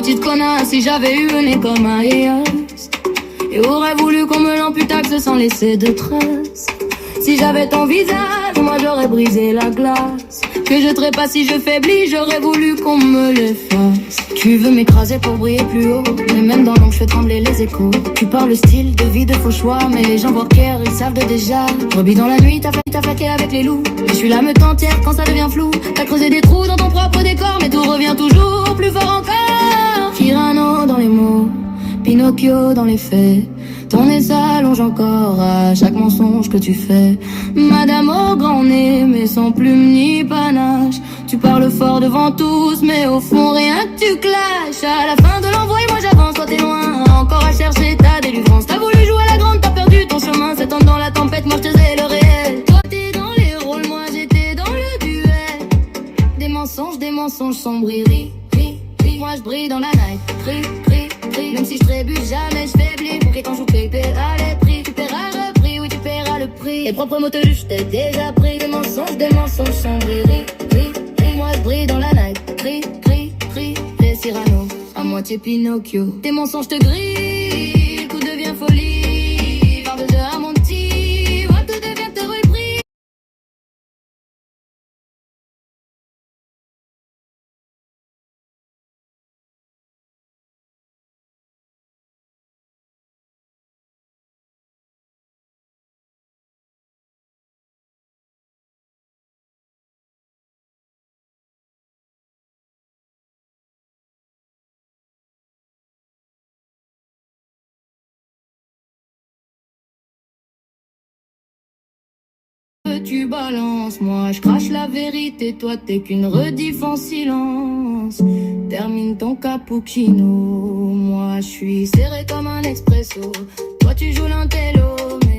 petite connasse, si j'avais eu un nez comme un Elias. Et aurais voulu qu'on me l'amputaxe sans laisser de traces. Si j'avais ton visage, moi j'aurais brisé la glace. Que je trépasse si je faiblis, j'aurais voulu qu'on me l'efface. Tu veux m'écraser pour briller plus haut, mais même dans l'ombre je fais trembler les échos. Tu parles style de vie de faux choix, mais les gens voient clair, ils savent de déjà. Brebis dans la nuit, t'as flaqué avec les loups. Je suis la meute entière quand ça devient flou. T'as creusé des trous dans ton propre décor, mais tout revient toujours plus fort encore. Cyrano dans les mots, Pinocchio dans les faits. Ton nez s'allonge encore à chaque mensonge que tu fais. Madame au grand nez, mais sans plume ni panache. Tu parles fort devant tous, mais au fond rien que tu clashes. À la fin de l'envoi, moi j'avance, toi t'es loin. Encore à chercher ta délivrance. T'as voulu jouer la grande, t'as perdu ton chemin. Cet homme dans la tempête, moi je te faisais le réel. Toi t'es dans les rôles, moi j'étais dans le duel. Des mensonges sombreries. Moi je brille dans la night. Même si je trébuche jamais, je faiblis. Pour que quand je paieras les prix, tu paieras le prix, oui tu paieras le prix. Les propres mots te juge, t'ai déjà pris. Des mensonges sombreries. Moi je brille dans la night. Les Cyrano, à moitié Pinocchio. Tes mensonges te grillent, tout devient folie. Par 2 heures à mon petit, ouais, tout devient te repris. Tu balances, moi je crache la vérité, toi t'es qu'une rediff en silence. Termine ton cappuccino, moi je suis serré comme un expresso. Toi tu joues l'intello, mais